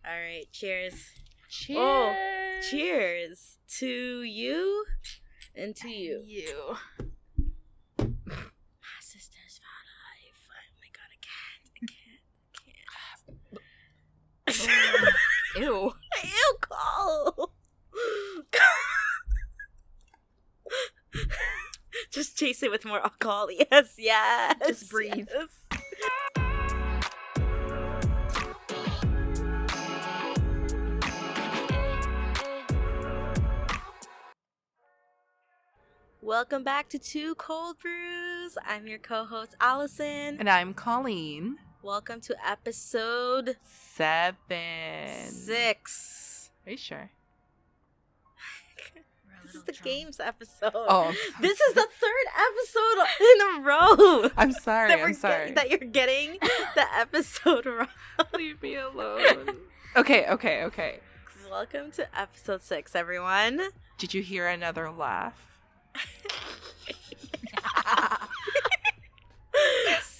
All right, cheers. Cheers. Oh, cheers to you and to you. You. My sister's for life. Oh my god, I can't. Ew. Ew, Cole. Just chase it with more alcohol. Yes, yes. Just breathe. Yes. Welcome back to Two Cold Brews. I'm your co-host, Allison. And I'm Coleen. Welcome to episode 7. 6. Are you sure? This is the games episode. Oh. This is the third episode in a row. I'm sorry. That you're getting the episode wrong. Leave me alone. Okay. Welcome to episode 6, everyone. Did you hear another laugh?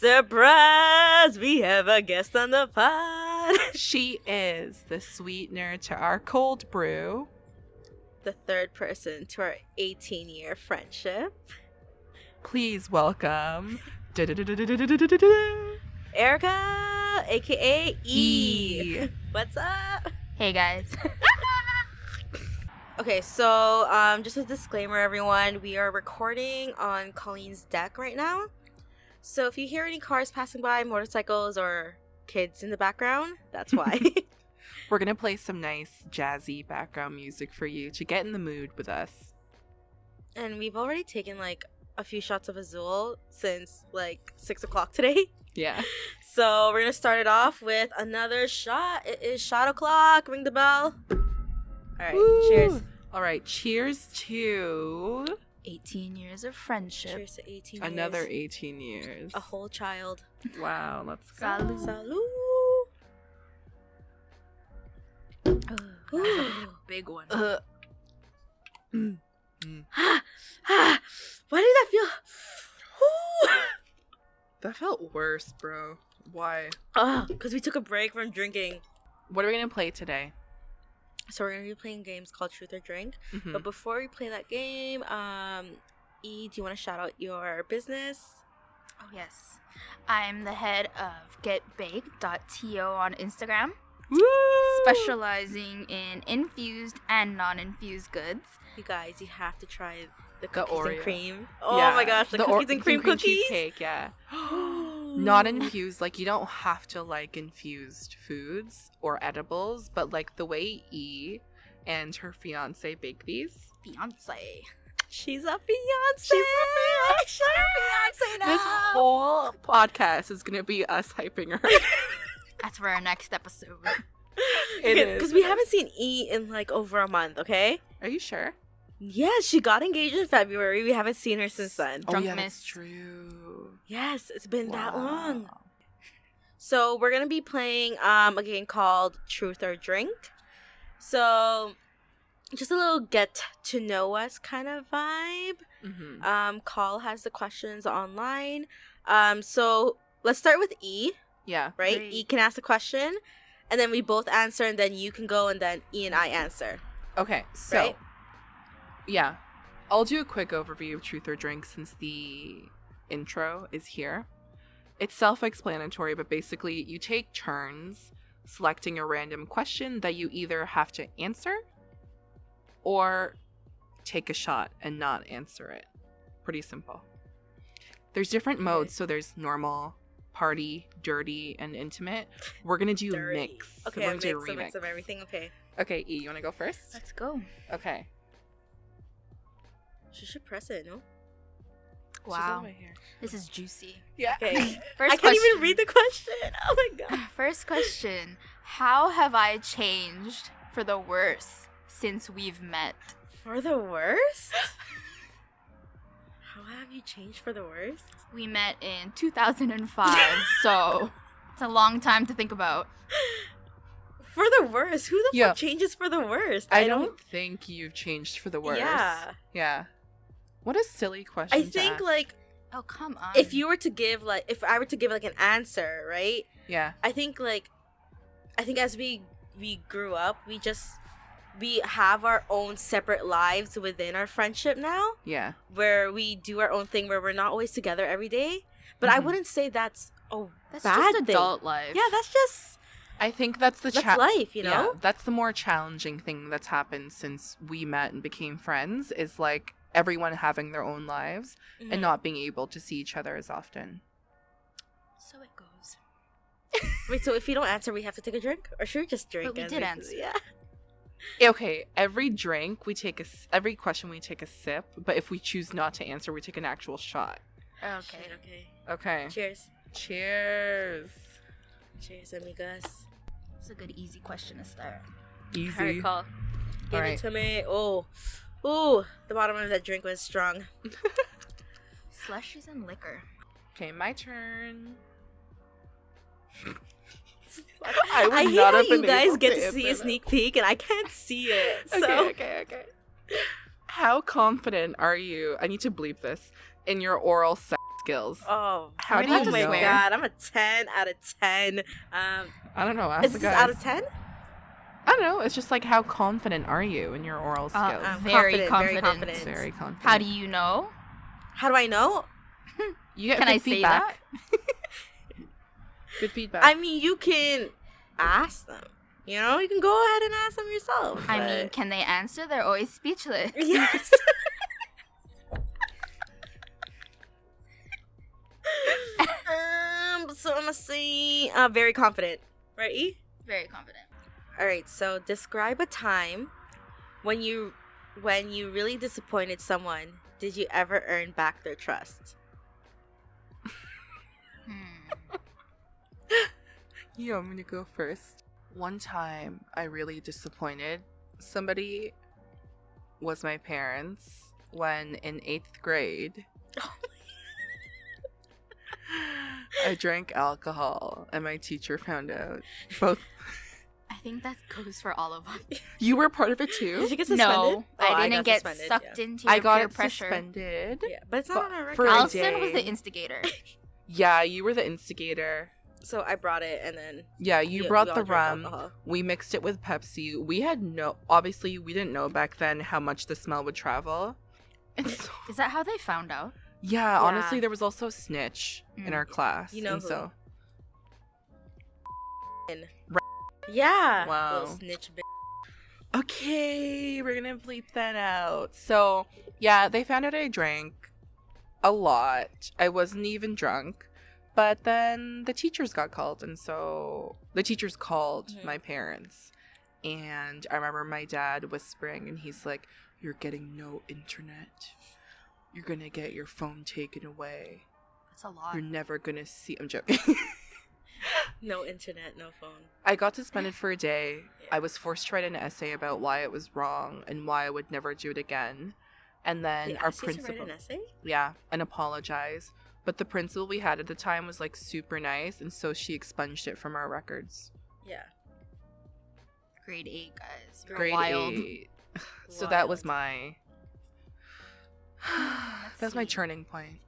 Surprise! We have a guest on the pod. She is the sweetener to our cold brew. The third person to our 18-year friendship. Please welcome Erika, aka E. What's up? Hey guys. Okay, so just a disclaimer, everyone. We are recording on Colleen's deck right now. So if you hear any cars passing by, motorcycles, or kids in the background, that's why. We're going to play some nice jazzy background music for you to get in the mood with us. And we've already taken like a few shots of Azul since like 6 o'clock today. Yeah. So we're going to start it off with another shot. It is shot o'clock. Ring the bell. All right, Woo! cheers. All right, cheers to 18 years of friendship. Cheers to 18 years. another 18 years. A whole child. Wow, let's go. Salud. Salud. Ooh, big one. Mm. Why did that feel? That felt worse, bro. Why? Because we took a break from drinking. What are we going to play today? So we're going to be playing games called Truth or Drink. Mhm. But before we play that game, E, do you want to shout out your business? Oh, yes. I'm the head of getbaked.to on Instagram, Woo! specializing in infused and non-infused goods. You guys, you have to try the The cookies and Oreo. cream. Oh Yeah, my gosh, the cookies and cream cookies. cheesecake, yeah. Not infused, like you don't have to like infused foods or edibles, but like the way E and her fiance bake these. Beyonce. She's a Beyonce. She's a She's a Beyonce now. This whole podcast is gonna be us hyping her. That's for our next episode. It is. Because we haven't seen E in like over a month, okay? Are you sure? Yes, she got engaged in February. We haven't seen her since then. Drunk that's miss. true. Yes, it's been that Wow. long. So we're gonna be playing a game called Truth or Drink. So just a little get to know us kind of vibe. Mm-hmm. Call has the questions online. So let's start with E, Yeah. right? Great. E can ask the question, and then we both answer, and then you can go, and then E and I answer. Okay, so Right? yeah, I'll do a quick overview of Truth or Drink since the intro is here. It's self-explanatory, but basically you take turns selecting a random question that you either have to answer or take a shot and not answer it. Pretty simple. There's different modes, so there's normal, party, dirty, and intimate. We're gonna do Dirty. mix. Okay, We're a gonna do mix of everything. Okay. Okay, E, you wanna go first? Let's go. Okay. She should press it, no? She's Wow. over here. This is juicy. Yeah. Okay. First I can't even question. read the question. Oh my god. First question. How have I changed for the worse since we've met? For the worst? How have you changed for the worst? We met in 2005, so it's a long time to think about. For the worst? Who the Yeah. fuck changes for the worst? I don't think you've changed for the worse. Yeah. Yeah. What a silly question. I to think ask. like Oh, come on. if you were to give like if I were to give like an answer, right? Yeah. I think as we we grew up, we have our own separate lives within our friendship now, Yeah. where we do our own thing, where we're not always together every day. But I Mhm. wouldn't say that's a That's bad just thing. adult life. Yeah, that's I think that's life, you Yeah, know? that's the more challenging thing that's happened since we met and became friends is like everyone having their own lives Mhm. and not being able to see each other as often. So it goes. Wait, so if you don't answer, we have to take a drink? Or should we just drink? But we and did make- answer. Yeah. Okay, every every question we take a sip, but if we choose not to answer, we take an actual shot. Okay. Okay. Cheers. Cheers. Cheers, amigos. It's a good, easy question to start. Easy. All right, call. Give All right. it to me. Oh. Ooh, the bottom of that drink was strong. Slushies and liquor. Okay, my turn. I would hate not how have you been guys able get to to see a answer that. sneak peek and I can't see it. So Okay. How confident are you? I need to bleep this in your oral sex skills. Oh, How do oh you my know? god, I'm a 10 out of 10. I don't know. Ask Is the this guys. out of 10? I don't know. It's just like how confident are you in your oral skills? Very Very confident. confident. Very confident. How do you know? How do I know? you get Can good I say feedback? that? Good feedback. I mean, you can ask them. You know, you can go ahead and ask them yourself. I mean, but- can they answer? They're always speechless. yes. So I'm gonna say very confident. Right, E? Very confident. All right. So describe a time when you really disappointed someone. Did you ever earn back their trust? You want me to go first? One time I really disappointed somebody was my parents when in 8th grade I drank alcohol and my teacher found out. Both. I think that goes for all of us. You were part of it too? Did you get suspended? No, Oh, I didn't got get suspended, sucked yeah. into your I got peer it pressure. suspended. Yeah, but it's not But on our record. for a Allison was day. the instigator. Yeah, you were the instigator. So I brought it, and then Yeah, you we brought all the drank rum. alcohol. We mixed it with Pepsi. We had obviously we didn't know back then how much the smell would travel. And so, Is that how they found out? yeah, Yeah. honestly, there was also a snitch in Mm. our class. You know and who? so Yeah. Wow. Little snitch bitch. okay, we're gonna bleep that out. So yeah, they found out I drank a lot. I wasn't even drunk. But then the teachers got called, and so the teachers called Mhm. my parents. And I remember my dad whispering, and he's like, "You're getting no internet. You're gonna get your phone taken away. That's a lot. You're never gonna see." I'm joking. No internet, no phone. I got suspended for a day. Yeah. I was forced to write an essay about why it was wrong and why I would never do it again. And then They our asked you to write principal, an essay? yeah, and apologize. But the principal we had at the time was like super nice, and so she expunged it from our records. Yeah. Grade 8, guys. You're Grade wild. 8. So that was Wild. my Let's that's my see. turning point.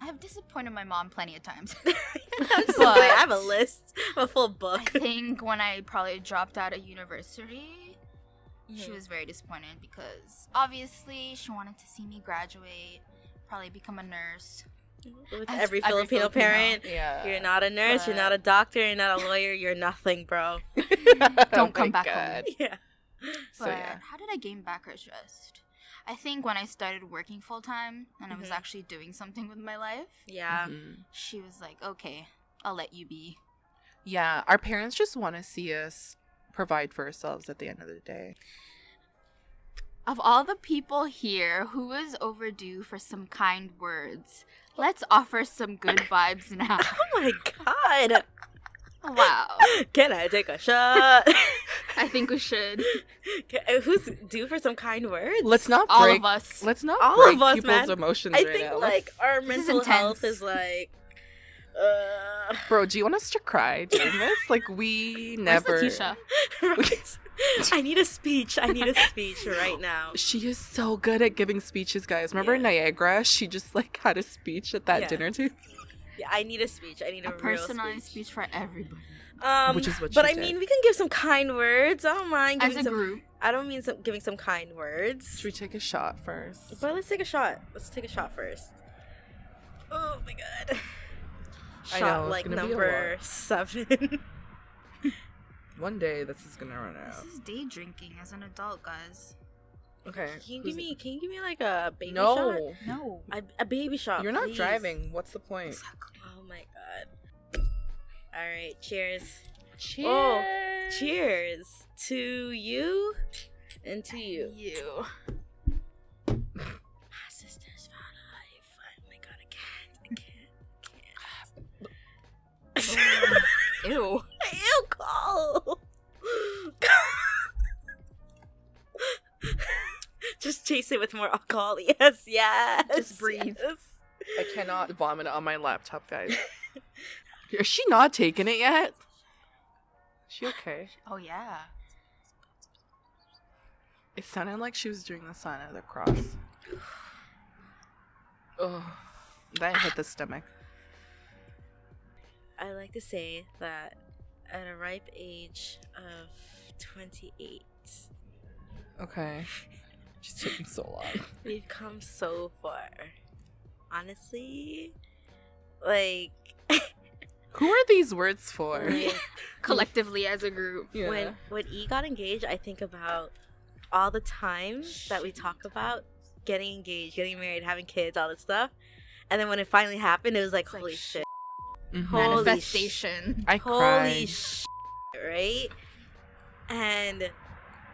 I have disappointed my mom plenty of times. I'm just But- like, I have a list, a full I book. think when I probably dropped out of university, she Mhm. was very disappointed because obviously she wanted to see me graduate, probably become a nurse. With As every every Filipino Filipino. parent, Yeah. you're not a nurse, you're But- not a doctor, you're not a lawyer, you're nothing, bro. Don't Oh come my back home. God. Yeah. So But yeah. how did I gain back her trust? I think when I started working full time and I was Mhm. actually doing something with my life, Yeah. Mhm. she was like, "Okay, I'll let you be." Yeah, our parents just want to see us provide for ourselves at the end of the day. Of all the people here, who is overdue for some kind words? Let's offer some good vibes now. Oh my god. Wow. Can I take a shot? I think we should. Who's due for some kind words? Let's not All break. of us. Let's not All break of us, people's man. emotions I right think now. like our This is mental health intense. is like Bro, do you want us to cry during this? Like we Where's never. Letitia? right. I need a speech. I need a speech right now. She is so good at giving speeches, guys. Remember in Yeah. Niagara? She just like had a speech at that Yeah. dinner too. Yeah, I need a speech. I need a, A real personalized speech for everybody. Which is what but she I did. mean, we can give some kind words. I don't mind As giving a some. group. I don't mean giving some kind words. Should we take a shot first? But let's take a shot. Let's take a shot first. Oh my god. I Shot know, it's like gonna be a number lot. 7. One day this is gonna run out. This is day drinking as an adult, guys. Okay. Can you give me like a baby No. shot? No. A baby shot. You're not please. driving. What's the point? Exactly. Oh my god. All right, cheers. Cheers. Oh, cheers to you and to you. You. My sister's for life. Oh my god, I can't. Ew. Ew, Cole. Just chase it with more alcohol. Yes, yes. Just breathe. Yes. I cannot vomit on my laptop, guys. Is she not taking it yet? Is she okay? Oh, yeah. It sounded like she was doing the sign of the cross. Oh, that hit the stomach. I like to say that at a ripe age of 28, Okay. She's taking so long. we've come so far. Honestly, like, Who are these words for? like Collectively as a group. Yeah. when E got engaged, I think about all the times that we talk about getting engaged, getting married, having kids, all this stuff. And then when it finally happened, it was like, It's like, holy shit. Mhm. Holy Manifestation. I Holy cried. shit, right? And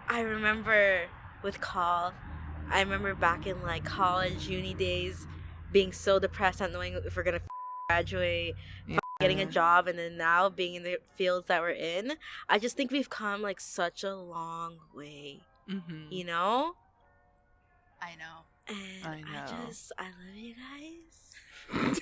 I remember with Call, I remember back in like college, uni days, being so depressed, not knowing if we're gonna graduate, getting a job, and then now being in the fields that we're in. I just think we've come like such a long way, Mhm. you know? I know. And I know. I love you guys.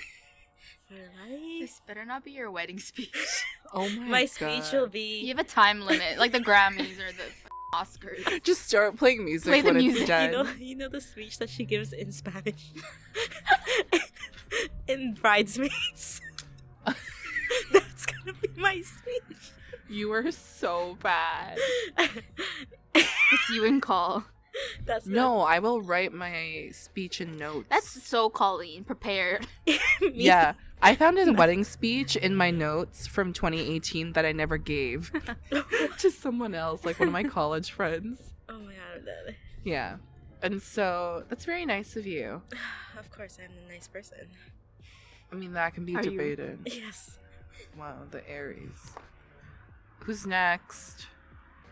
For life. This better not be your wedding speech. Oh my My god. speech will be. You have a time limit, like the Grammys or the Oscars. Just start playing music Play the when music, it's done. You know the speech that she gives in Spanish in Bridesmaids. That's gonna be my speech. You are so bad. It's you and Call. That's No, I will write my speech in notes. That's so Colleen. Prepared. me. Yeah. I found a wedding speech in my notes from 2018 that I never gave to someone else, like one of my college friends. Oh my god, I'm dead. Yeah. And so that's very nice of you. Of course, I'm a nice person. I mean, that can be Are you? debated. Yes, Wow, the Aries. Who's next?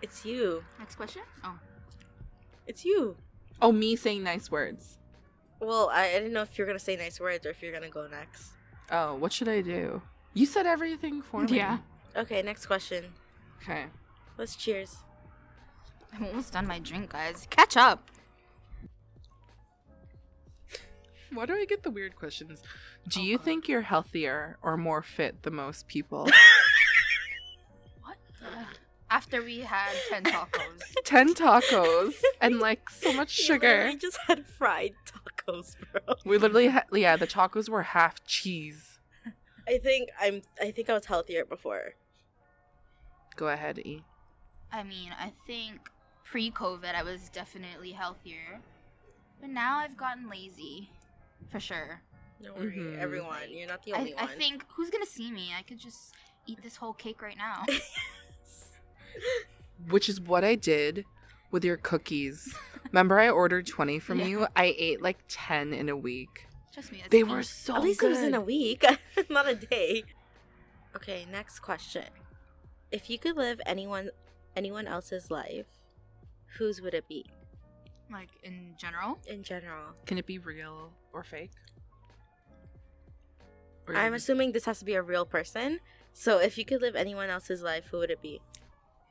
it's you. Next question? Oh. It's you. Oh, me saying nice words. Well, I didn't know if you're gonna say nice words or if you're gonna go next. Oh, what should I do? You said everything for me. Yeah. Okay, next question. Okay. Let's cheers. I'm almost done my drink, guys. Catch up. Why do I get the weird questions? Do you think you're healthier or more fit than most people? What? After we had 10 tacos. 10 tacos and like so much You sugar. literally just had fried tacos, bro. We literally yeah, the tacos were half cheese. I think I was healthier before. Go ahead, E. I mean, I think pre-COVID I was definitely healthier. But now I've gotten lazy. For sure. Don't worry, Mhm. everyone. You're not the only I one. think, who's gonna see me? I could just eat this whole cake right now. Which is what I did with your cookies. Remember I ordered 20 from Yeah. you? I ate like 10 in a week. Trust me. That's They me. were so At least good. it was in a week, not a day. Okay, next question. If you could live anyone else's life, whose would it be Like, in general? in general? Can it be real or fake? Or I'm assuming this has to be a real person. So if you could live anyone else's life, who would it be?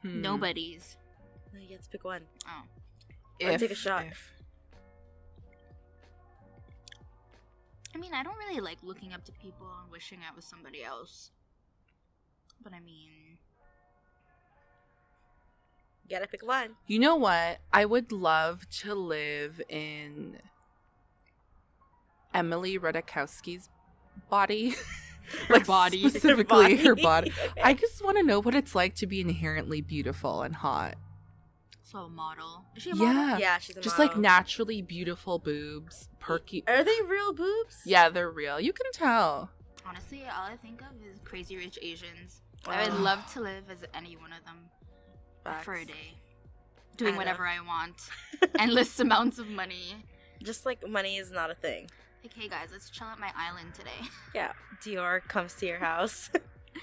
Nobody's. No, you have to pick one. Oh. Or take a shot. I mean, I don't really like looking up to people and wishing I was somebody else. But I mean, You gotta pick one. You know what? I would love to live in Emily Ratajkowski's body. like body. specifically her body. Okay. I just want to know what it's like to be inherently beautiful and hot. So a model. Is she a model? Yeah, Yeah, she's a just model. like naturally beautiful boobs, perky. Are they real boobs? Yeah, they're real. You can tell. Honestly, all I think of is Crazy Rich Asians. I would Ugh. love to live as any one of them for a Facts. day. Doing I know. whatever I want. Endless amounts of money. Just like money is not a thing. Like, hey guys, let's chill at my island today. Yeah. Dior comes to your house.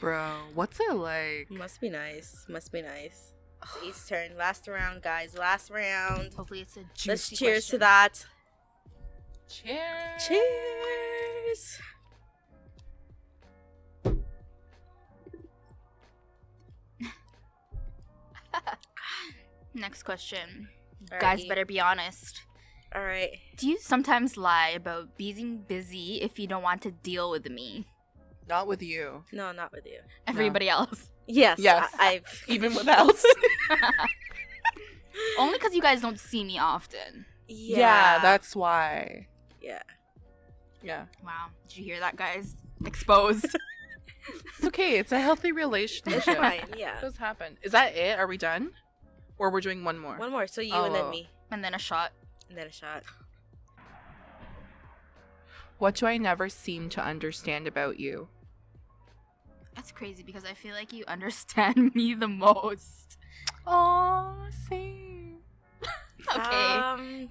Bro, what's it like? Must be nice. Must be nice. It's East turn. Last round, guys. Last round. Hopefully it's a juicy Let's cheers to question. that. Cheers. Cheers. Next question. Alrighty. Guys better be honest. All right. Do you sometimes lie about being busy if you don't want to deal with me? Not with you. No, not with you. Everybody else. Yes. Yes. I've Even with Allison. Only because you guys don't see me often. Yeah, that's why. yeah. Yeah. Wow. Did you hear that, guys? Exposed. It's okay. It's a healthy It's relationship. fine. Yeah. It does happen. Is that it? Are we done? Or we're doing one more? One more. So you Oh. and then me, And then a shot. and then a shot. What do I never seem to understand about you? That's crazy because I feel like you understand me the most. Oh, same. Okay.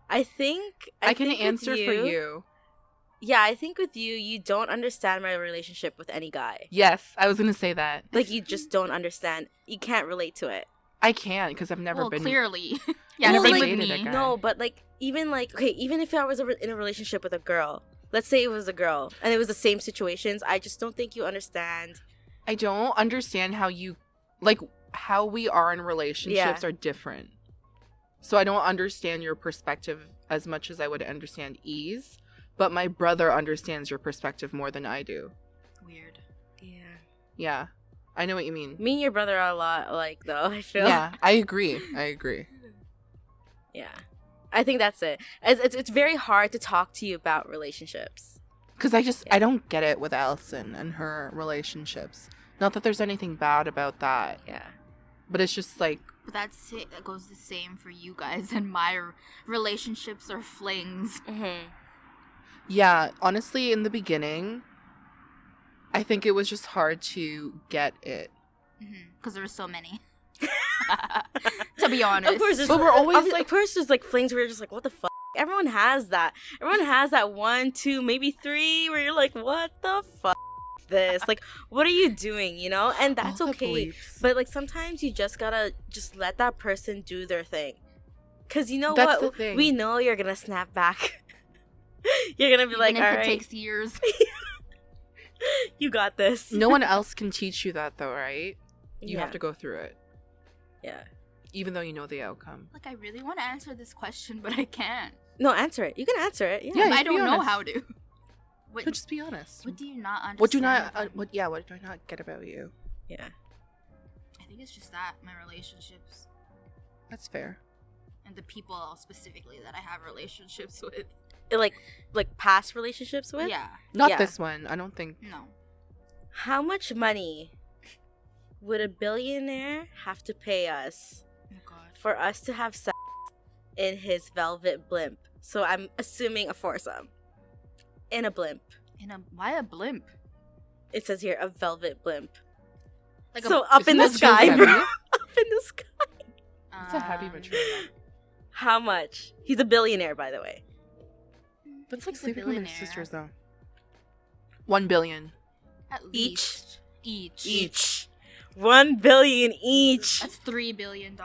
I think I can think with answer for you. Yeah, I think with you, you don't understand my relationship with any guy. Yes, I was going to say that. Like you just don't understand. You can't relate to it. I can because I've never well, been. clearly. Yeah, Well, same like- with dated a me. guy. No, but like even if I was in a relationship with a girl, let's say it was a girl and it was the same situations, I just don't think you understand. I don't understand how you, like, how we are in relationships are different. So I don't understand your perspective as much as I would understand E's, but my brother understands your perspective more than I do. Weird. Yeah. Yeah, I know what you mean. Me and your brother are a lot alike, though. I feel. Yeah, I agree. Yeah. I think that's it. It's very hard to talk to you about relationships. Because I don't get it with Allison and her relationships. Not that there's anything bad about that, Yeah. but it's just like, But that goes the same for you guys and my relationships or flings. Mm-hmm. yeah, honestly, in the beginning, I think it was just hard to get it. Because there were so many. To be honest. Of course, there's, But we're always, of course, there's like flings where you're just like, what the fuck? Everyone has that. Everyone has that 1, 2, maybe 3 where you're like, what the fuck is this? Like, what are you doing? You know? And that's All the okay. bleeps. But like sometimes you just gotta just let that person do their thing. Cause you know That's what? the thing. We know you're gonna snap back. You're gonna be Even like, if all it right, takes years. you got this. No one else can teach you that, though, right? You Yeah. have to go through it, Yeah. even though you know the outcome. Like, I really want to answer this question, but I can't. No, answer it. You can answer it. Yeah. Yeah, But you I can be don't know honest. how to. What, So just be honest. what do you not understand? What do not? about me? What do I not get about you? Yeah. I think it's just that my relationships That's fair. and the people specifically that I have relationships with. Like past relationships with? Yeah. Not Yeah. this one. I don't think. No. How much money would a billionaire have to pay us Oh God. for us to have sex in his velvet blimp? So I'm assuming a foursome. In a blimp. Why a blimp? It says here a velvet blimp. Like So up in the Isn't that too sky, heavy? bro. Up in the sky. It's a heavy um, material. How much? He's a billionaire, by the way. But it's like he's a sleeping with his billionaire. sisters, though. 1 billion. At Each? least. Each. Each. 1 billion each. That's $3 billion.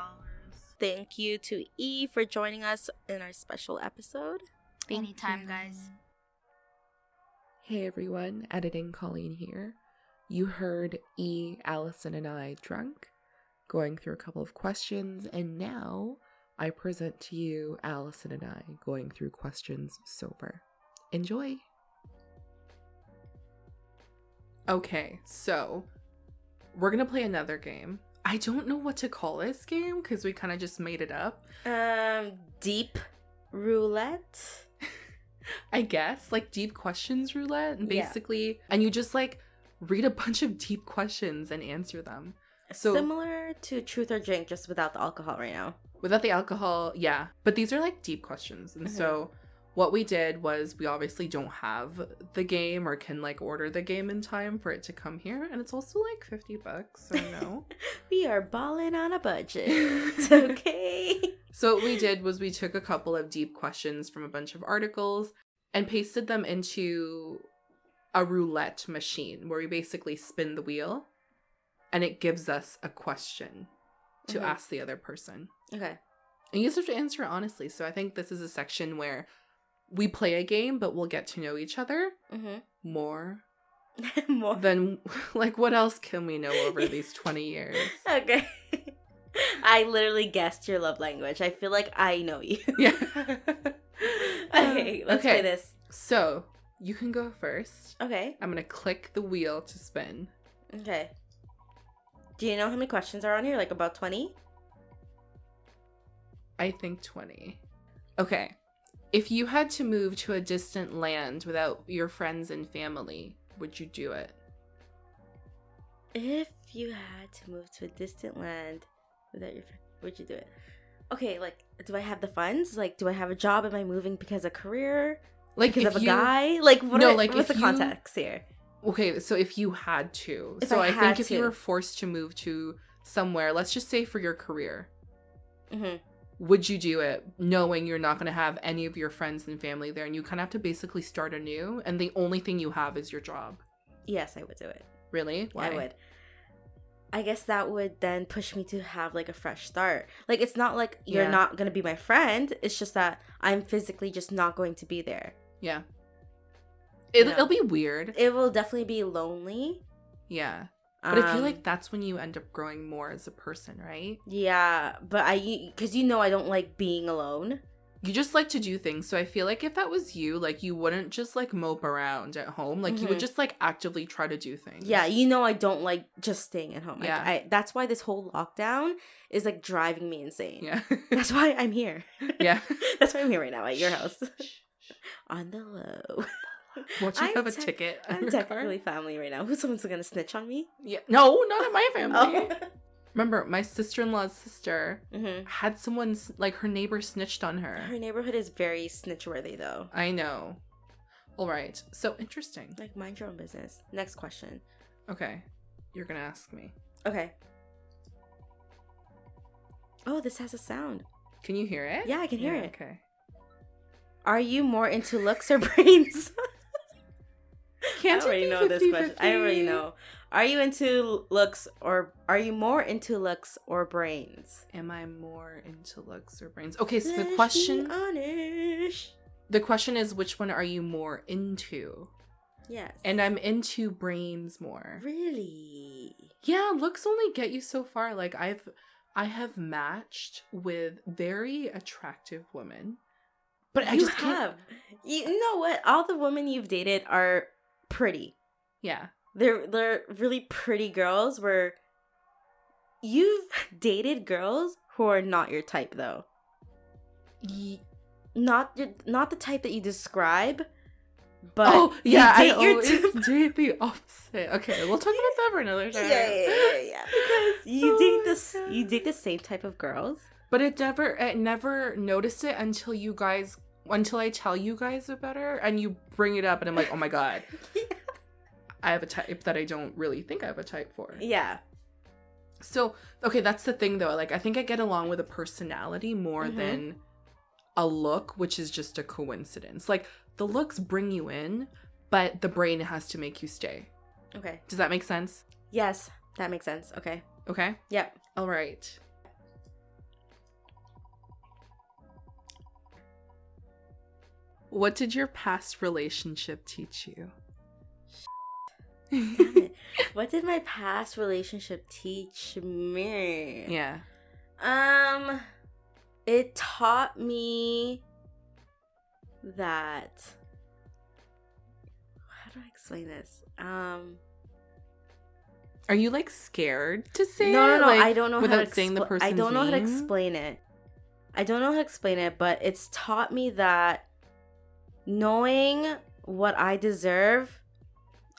Thank you to E for joining us in our special episode. Anytime, guys. Hey everyone, Editing Coleen here. You heard E, Allison, and I drunk, going through a couple of questions, and now I present to you Allison and I going through questions sober. Enjoy! Okay, so we're gonna play another game. I don't know what to call this game because we kind of just made it up. Deep roulette. I guess, like deep questions roulette, and Yeah. basically, and you just like read a bunch of deep questions and answer them. So Similar to Truth or Drink, just without the alcohol right now. without the alcohol, yeah. But these are like deep questions. And so what we did was we obviously don't have the game or can like order the game in time for it to come here. And it's also like $50, so no. We are balling on a budget. Okay. So what we did was we took a couple of deep questions from a bunch of articles and pasted them into a roulette machine where we basically spin the wheel and it gives us a question to ask the other person. Okay. And you just have to answer it honestly. So I think this is a section where we play a game, but we'll get to know each other more More. than, like, what else can we know over these 20 years? Okay. I literally guessed your love language. I feel like I know you. Yeah. Okay, let's play this. So you can go first. Okay. I'm going to click the wheel to spin. Okay. Do you know how many questions are on here? Like about 20? I think 20. Okay. If you had to move to a distant land without your friends and family, would you do it? If you had to move to a distant land without your friend, would you do it? Okay, like, do I have the funds? Like, do I have a job? Am I moving because of career? Like, Because if of a you, guy? Like, what No, are, like, what's if the you- context here? Okay, so if you had to. If So I I had think if you to. were forced to move to somewhere, let's just say for your career, Mm-hmm. would you do it knowing you're not going to have any of your friends and family there and you kind of have to basically start anew and the only thing you have is your job? Yes, I would do it. Really? Why? I would. I guess that would then push me to have like a fresh start. Like, it's not like you're Yeah. not going to be my friend. It's just that I'm physically just not going to be there. Yeah. Yeah. It'll be weird. It will definitely be lonely. Yeah. But I feel Um, like that's when you end up growing more as a person, right? Yeah, but because I don't like being alone. You just like to do things. So I feel like if that was you, like you wouldn't just like mope around at home. Like you would just like actively try to do things. Yeah, I don't like just staying at home. Like, Yeah. that's why this whole lockdown is like driving me insane. Yeah. That's why I'm here. Yeah. That's why I'm here right now at your house. On the low. Won't you I'm have a tech- ticket on I'm your technically car? family right now. Who's someone's gonna snitch on me? Yeah. No, not in my family. Oh. Remember, my sister-in-law's sister Mm-hmm. had someone, like her neighbor snitched on her. Her neighborhood is very snitch-worthy, though. I know. All right. So interesting. Like, mind your own business. Next question. Okay. You're going to ask me. Okay. Oh, this has a sound. Can you hear it? Yeah, I can hear it. Okay. Are you more into looks or brains? Can't I already it be know this question. I 50-50? already know. Are you into looks or are you more into looks or brains? Am I more into looks or brains? Okay, so Let's the be question honest. is which one are you more into? Yes. And I'm into brains more. really. Yeah, looks only get you so far. Like I have matched with very attractive women. But I You just can't. have. You know what? All the women you've dated are pretty. Yeah. They're really pretty girls. Where you've dated girls who are not your type, though. Not the type that you describe. But oh yeah, I you date your always date the opposite. Okay, we'll talk about that for another time. yeah. Because you Oh date my this, God. you date the same type of girls. But it never noticed it until I tell you guys about her and you bring it up and I'm like, oh my God, I have a type that I don't really think I have a type for. Yeah. So, okay, that's the thing though. Like, I think I get along with a personality more than a look, which is just a coincidence. Like, the looks bring you in, but the brain has to make you stay. Okay. Does that make sense? Yes, that makes sense. Okay. Okay. Yep. All right. What did your past relationship teach you? Damn it. What did my past relationship teach me? Yeah. It taught me that. How do I explain this? Are you like scared to say No, it? no. Like, I don't know how to without saying the I person's don't know how to name? explain it. I don't know how to explain it, but it's taught me that knowing what I deserve,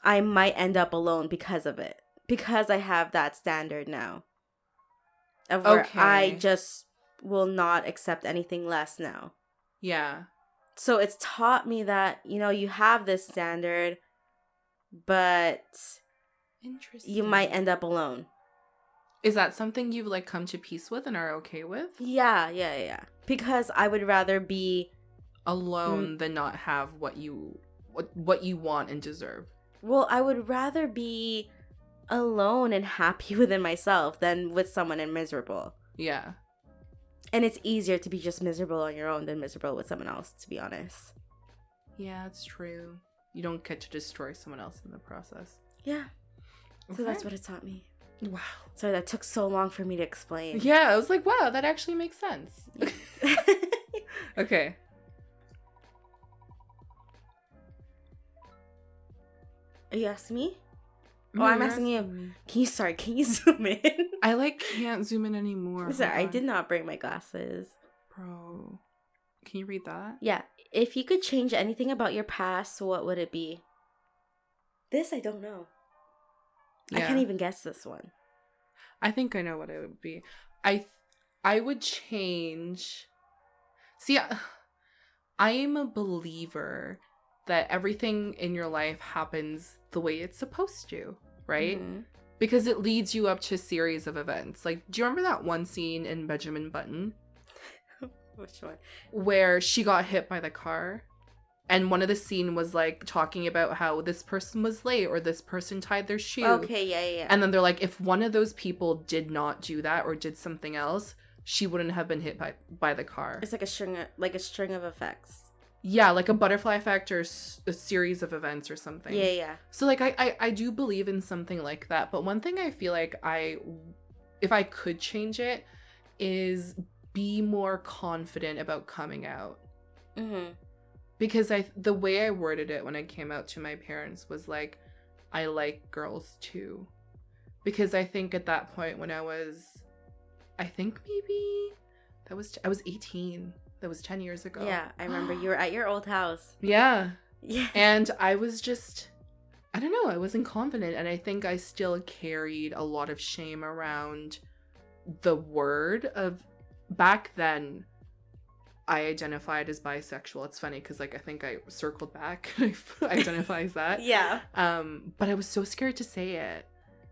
I might end up alone because of it. Because I have that standard now. Of where I just will not accept anything less now. Yeah. So it's taught me that, you have this standard, but you might end up alone. Is that something you've like come to peace with and are okay with? Yeah. Because I would rather be alone than not have what you want and deserve. Well, I would rather be alone and happy within myself than with someone and miserable. Yeah. And it's easier to be just miserable on your own than miserable with someone else, to be honest. Yeah, it's true. You don't get to destroy someone else in the process. Yeah. Okay. So that's what it taught me. Wow. Sorry, that took so long for me to explain. Yeah, I was like, wow, that actually makes sense. Okay. Are you asking me? No, I'm asking you. Can you zoom in? I can't zoom in anymore. Sorry, I did not bring my glasses. Bro. Can you read that? Yeah. If you could change anything about your past, what would it be? This I don't know. Yeah. I can't even guess this one. I think I know what it would be. I would change. See, I am a believer that everything in your life happens the way it's supposed to, right? Mm-hmm. Because it leads you up to a series of events. Like, do you remember that one scene in Benjamin Button? Which one? Where she got hit by the car. And one of the scene was like talking about how this person was late or this person tied their shoe. Okay, yeah. And then they're like, if one of those people did not do that or did something else, she wouldn't have been hit by the car. It's like a string of effects. Yeah, like a butterfly effect or a series of events or something. Yeah. So like I do believe in something like that. But one thing I feel like if I could change it, is be more confident about coming out. Mm-hmm. Because the way I worded it when I came out to my parents was like, I like girls too. Because I think at that point when I was 18. That was 10 years ago. Yeah, I remember you were at your old house. Yeah. Yeah. And I was just, I don't know, I wasn't confident. And I think I still carried a lot of shame around the word of, back then, I identified as bisexual. It's funny because like I think I circled back and I identify as that. Yeah. But I was so scared to say it.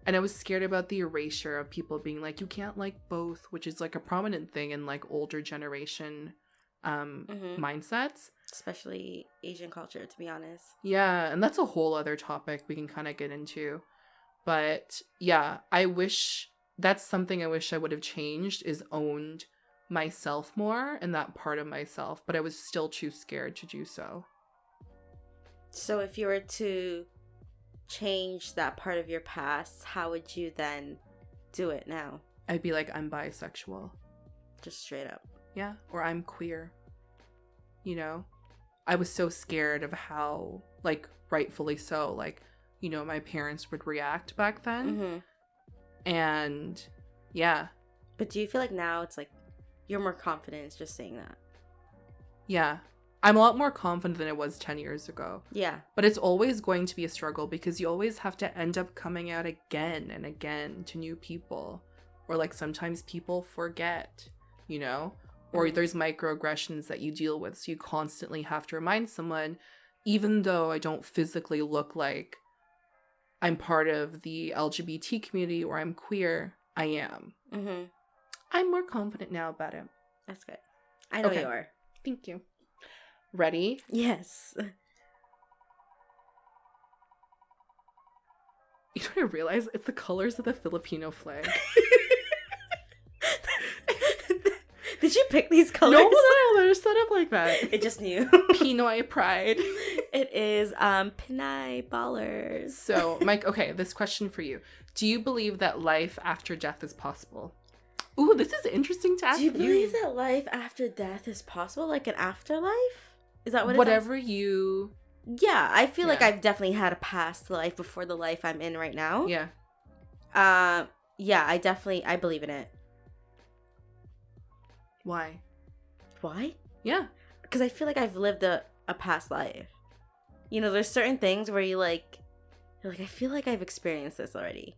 And I was scared about the erasure of people being like, you can't like both, which is like a prominent thing in like older generation mindsets. Especially Asian culture, to be honest. Yeah, and that's a whole other topic we can kind of get into. But yeah, that's something I wish I would have changed, is owned myself more and that part of myself, but I was still too scared to do so. So if you were to change that part of your past, how would you then do it now? I'd be like, I'm bisexual. Just straight up. Yeah, or I'm queer. You know? I was so scared of how, like, rightfully so, like, you know, my parents would react back then. Mm-hmm. And yeah. But do you feel like now it's like you're more confident just saying that? Yeah. I'm a lot more confident than I was 10 years ago. Yeah. But it's always going to be a struggle because you always have to end up coming out again and again to new people. Or like sometimes people forget, you know? Or there's microaggressions that you deal with. So you constantly have to remind someone, even though I don't physically look like I'm part of the LGBT community or I'm queer, I am. Mm-hmm. I'm more confident now about it. That's good. I know Okay. you are. Thank you. Ready? Yes. You know what I realize? It's the colors of the Filipino flag. Did you pick these colors? No, they're set up like that. It just knew. Pinoy pride. It is Pinay Ballers. So, Mike, okay, this question for you. Do you believe that life after death is possible? Ooh, this is interesting to ask you. Do you believe that life after death is possible? Like an afterlife? Is that what Whatever you... Yeah, I feel like I've definitely had a past life before the life I'm in right now. Yeah. Yeah, I believe in it. Why? Why? Yeah. Because I feel like I've lived a a past life. You know, there's certain things where you're like, I feel like I've experienced this already.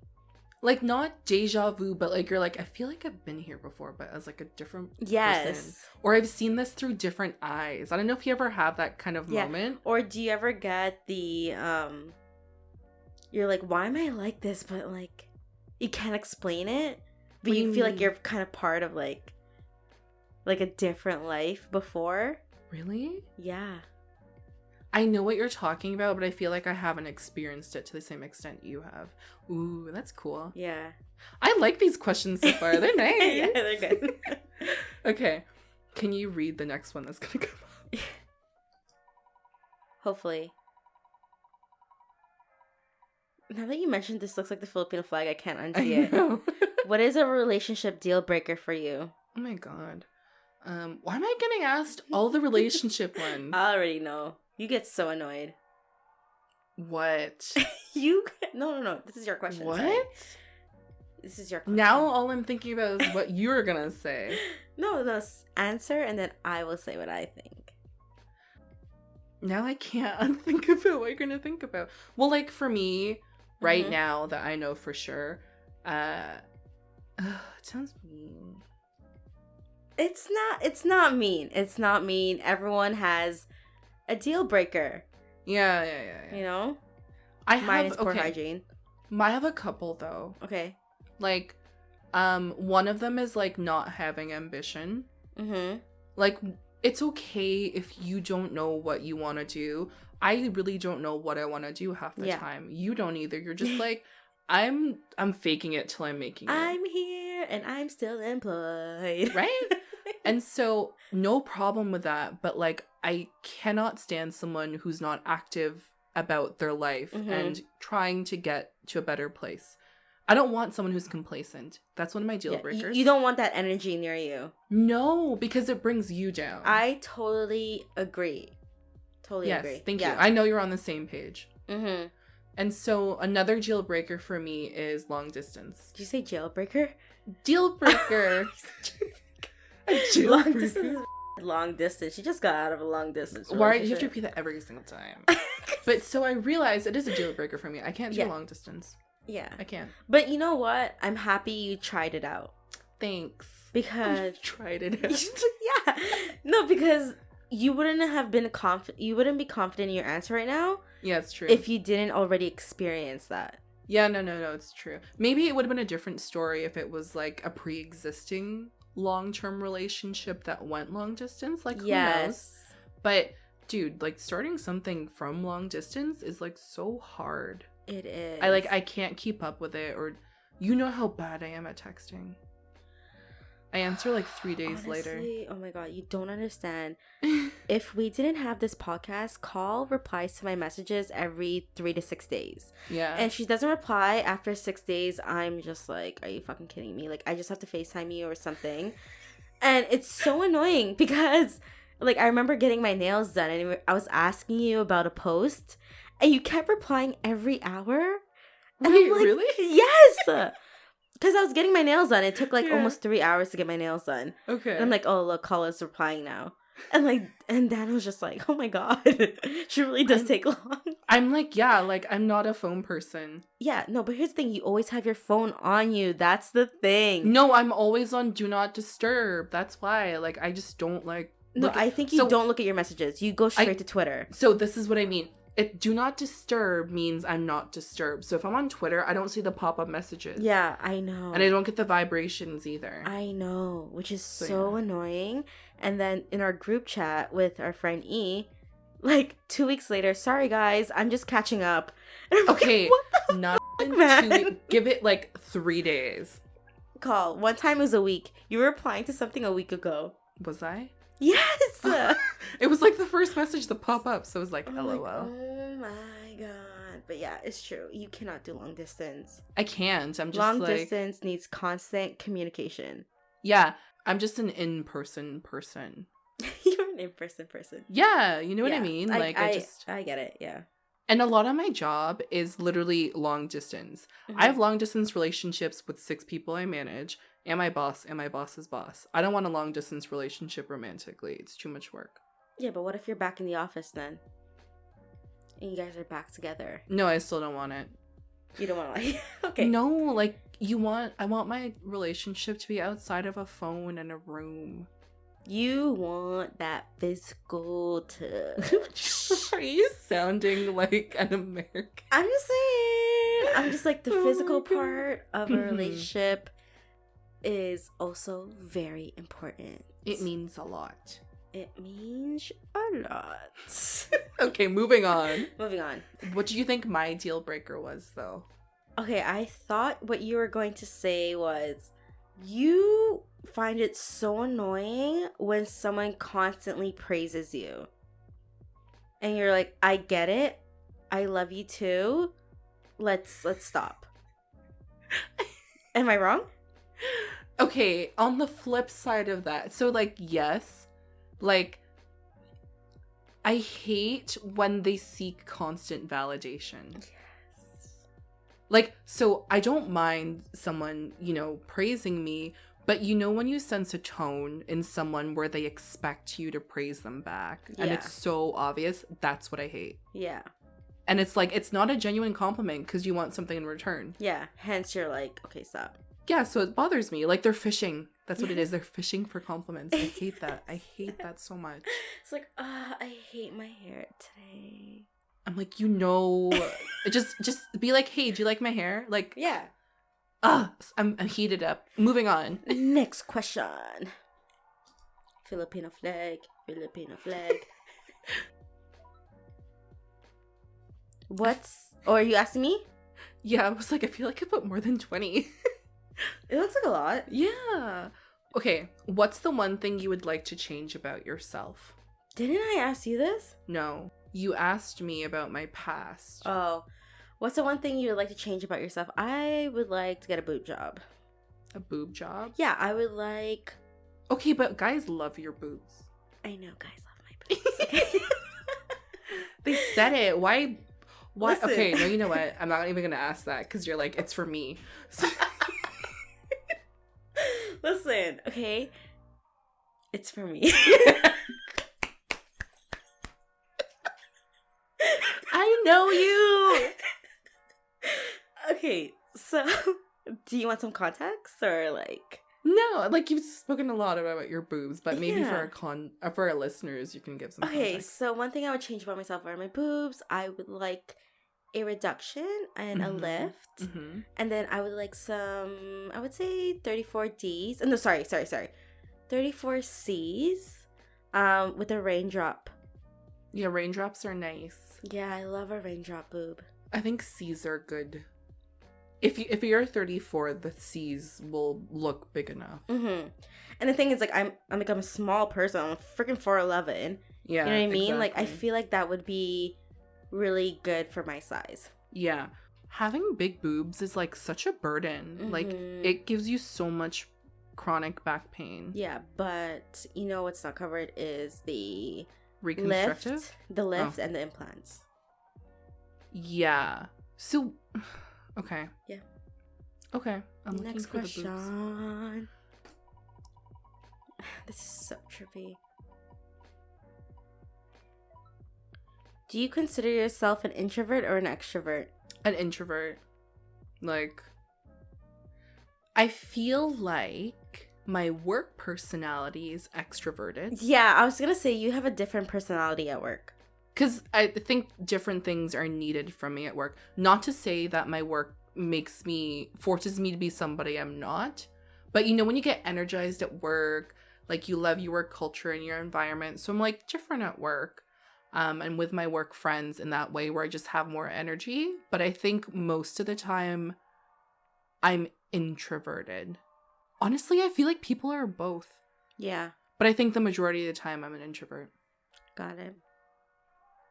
Like, not deja vu, but like, you're like, I feel like I've been here before, but as like a different person. Or I've seen this through different eyes. I don't know if you ever have that kind of moment. Or do you ever get the, you're like, why am I like this? But like, you can't explain it. But you feel like you're kind of part of like a different life before. Really? Yeah. I know what you're talking about, but I feel like I haven't experienced it to the same extent you have. Ooh, that's cool. Yeah. I like these questions so far. They're nice. Yeah, they're good. Okay. Can you read the next one that's going to come up? Hopefully. Now that you mentioned this looks like the Filipino flag, I can't unsee it. What is a relationship deal breaker for you? Oh my god. Why am I getting asked all the relationship ones? I already know. You get so annoyed. What? No. This is your question. What? Sorry. This is your question. Now all I'm thinking about is what you're gonna say. No, answer and then I will say what I think. Now I can't think about what you're gonna think about. Well, like for me, right now that I know for sure, it sounds mean. It's not mean. It's not mean. Everyone has a deal breaker. Yeah. You know? Mine is poor hygiene. I have a couple though. Okay. Like, one of them is like not having ambition. Mm-hmm. Like, it's okay if you don't know what you want to do. I really don't know what I want to do half the time. You don't either. You're just like, I'm faking it till I'm making it. I'm here and I'm still employed. Right? And so, no problem with that. But like, I cannot stand someone who's not active about their life and trying to get to a better place. I don't want someone who's complacent. That's one of my deal breakers. You don't want that energy near you. No, because it brings you down. I totally agree. Agree. Thank you. I know you're on the same page. Mm-hmm. And so another deal breaker for me is long distance. Did you say jailbreaker? Deal breaker. Long distance. Long distance. She just got out of a long distance. Why do you have to repeat that every single time? But so I realized it is a deal breaker for me. I can't do long distance. Yeah. I can't. But you know what? I'm happy you tried it out. Thanks. Because tried it out. Yeah. No, because you wouldn't have been you wouldn't be confident in your answer right now. Yeah, it's true. If you didn't already experience that. Yeah, no, it's true. Maybe it would have been a different story if it was like a pre-existing long-term relationship that went long distance. Like, who knows? But dude, like starting something from long distance is like so hard. It is. I can't keep up with it, or you know how bad I am at texting. I answer like 3 days later. Oh my god, you don't understand. If we didn't have this podcast, Call replies to my messages every 3 to 6 days. Yeah. And she doesn't reply after 6 days. I'm just like, are you fucking kidding me? Like, I just have to FaceTime you or something. And it's so annoying because, like, I remember getting my nails done and I was asking you about a post and you kept replying every hour. And Wait, like, really? Yes! Because I was getting my nails done. It took like almost 3 hours to get my nails done. Okay. And I'm like, oh, look, Kala's replying now. And Dan was just like, oh my god. She really does take long. I'm like, yeah, like I'm not a phone person. Yeah, no, but here's the thing. You always have your phone on you. That's the thing. No, I'm always on Do Not Disturb. That's why. Like, I just don't like... No, I think you don't look at your messages. You go straight to Twitter. So this is what I mean. Do Not Disturb means I'm not disturbed. So if I'm on Twitter, I don't see the pop-up messages. Yeah, I know. And I don't get the vibrations either. I know, which is so annoying. And then in our group chat with our friend E, like 2 weeks later, sorry guys, I'm just catching up. And I'm okay, like, not man? 2 weeks. Give it like 3 days. Call. One time it was a week. You were replying to something a week ago. Was I? Yes! It was like the first message to pop up, so it was like, LOL. Like, oh my god. But yeah, it's true. You cannot do long distance. I can't. I'm just long distance needs constant communication. Yeah, I'm just an in-person person. You're an in-person person. Yeah, you know what I mean? Like, I get it, yeah. And a lot of my job is literally long distance. Mm-hmm. I have long distance relationships with 6 people I manage, and my boss and my boss's boss. I don't want a long distance relationship romantically. It's too much work. Yeah, but what if you're back in the office then? And you guys are back together. No, I still don't want it. You don't want to like... Okay. No, like, I want my relationship to be outside of a phone and a room. You want that physical touch. Are you sounding like an American? I'm just saying. I'm just like, the Oh physical my God. part of a relationship is also very important. It means a lot. It means a lot. Okay, moving on. Moving on. What do you think my deal breaker was, though? Okay, I thought what you were going to say was you find it so annoying when someone constantly praises you. And you're like, I get it. I love you too. Let's stop. Am I wrong? Okay, on the flip side of that, so like, yes, like, I hate when they seek constant validation. Yes. Like, so I don't mind someone, praising me, but when you sense a tone in someone where they expect you to praise them back, and Yeah. it's so obvious, that's what I hate. Yeah. And it's like, it's not a genuine compliment because you want something in return. Yeah. Hence you're like, okay, stop. Yeah, so it bothers me. Like, they're fishing. That's what it is. They're fishing for compliments. I hate that. I hate that so much. It's like, I hate my hair today. I'm like, just be like, hey, do you like my hair? Like, Yeah. I'm heated up. Moving on. Next question. Filipino flag. Filipino flag. Are you asking me? Yeah, I was like, I feel like I put more than 20. It looks like a lot. Yeah. Okay, what's the one thing you would like to change about yourself? Didn't I ask you this? No. You asked me about my past. Oh. What's the one thing you would like to change about yourself? I would like to get a boob job. A boob job? Yeah, I would like... Okay, but guys love your boobs. I know guys love my boobs. Okay? They said it. Why? Listen. Okay, no, you know what? I'm not even going to ask that because you're like, it's for me. So- Listen, okay? It's for me. I know you. Okay, so do you want some context or like... No, like you've spoken a lot about your boobs, but maybe Yeah. for our listeners, you can give some Okay, context. so one thing I would change about myself are my boobs. I would like a reduction and a Mhm. lift. Mm-hmm. And then I would like some, I would say 34Ds. No, sorry. 34Cs with a raindrop. Yeah, raindrops are nice. Yeah, I love a raindrop boob. I think C's are good. If you're 34, the C's will look big enough. Mm-hmm. And the thing is, like, I'm a small person. I'm freaking 4'11". Yeah, You know what I mean? Like, I exactly. feel like that would be really good for my size. Yeah. Having big boobs is like such a burden. Like, Mhm. it gives you so much chronic back pain. Yeah, but you know what's not covered is the Reconstructive? lift and the implants. Yeah. So, okay. Yeah. Okay. I'm looking Next for the boobs. question. This is so trippy. Do you consider yourself an introvert or an extrovert? An introvert. Like, I feel like my work personality is extroverted. Yeah, I was gonna say you have a different personality at work. Because I think different things are needed from me at work. Not to say that my work forces me to be somebody I'm not. But when you get energized at work, like you love your work culture and your environment. So I'm like different at work. And with my work friends in that way where I just have more energy. But I think most of the time I'm introverted. Honestly, I feel like people are both. Yeah, But I think the majority of the time I'm an introvert. got it.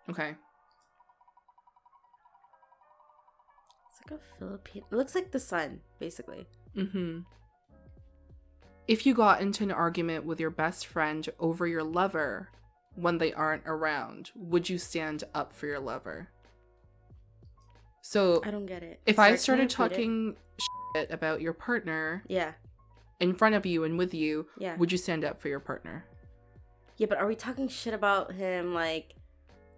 Okay. It's like a Philippine. It looks like the sun, basically. Mm-hmm. If you got into an argument with your best friend over your lover when they aren't around, would you stand up for your lover? So I don't get it. if Sorry, I can you started repeat it? talking shit about your partner Yeah, in front of you and with you, yeah. would you stand up for your partner? Yeah, but are we talking shit about him, like,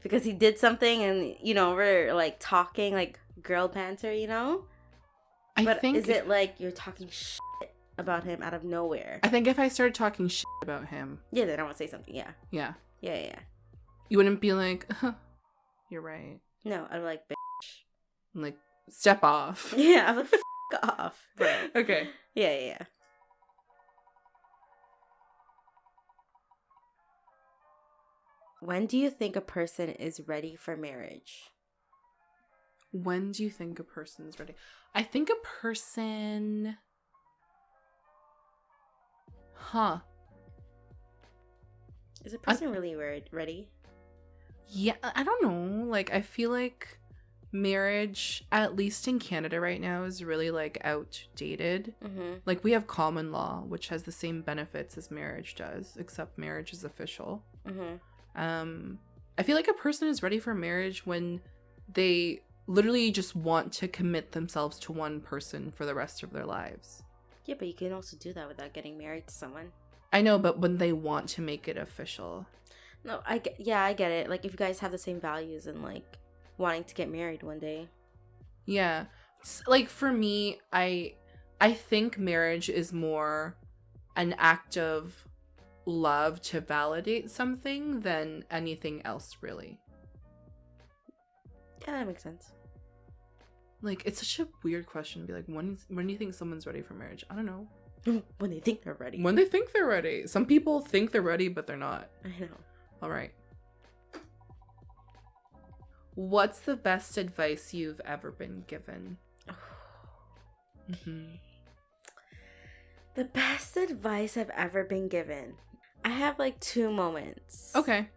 because he did something and, you know, we're, like, talking, like, girl banter, you know? But is it, like, you're talking shit about him out of nowhere? I think if I started talking shit about him. Yeah, then I want to say something, yeah. Yeah. Yeah. You wouldn't be like, you're right. No, I'm like, I'm like, step off. Yeah, I'm like, off, bro. Okay. Yeah. When do you think a person is ready for marriage? When do you think a person's ready? I think a person... Is a person really ready? Yeah, I don't know. Like, I feel like marriage, at least in Canada right now, is really, like, outdated. Mm-hmm. Like, we have common law, which has the same benefits as marriage does, except marriage is official. Mm-hmm. I feel like a person is ready for marriage when they literally just want to commit themselves to one person for the rest of their lives. Yeah, but you can also do that without getting married to someone. I know, but when they want to make it official. No, I get it. Like, if you guys have the same values and, like, wanting to get married one day. Yeah. Like, for me, I think marriage is more an act of love to validate something than anything else, really. Yeah, that makes sense. Like, it's such a weird question to be like, when do you think someone's ready for marriage? I don't know. When they think they're ready. When they think they're ready. Some people think they're ready, but they're not. I know. All right. What's the best advice you've ever been given? Mm-hmm. The best advice I've ever been given. I have, like, 2 moments. Okay.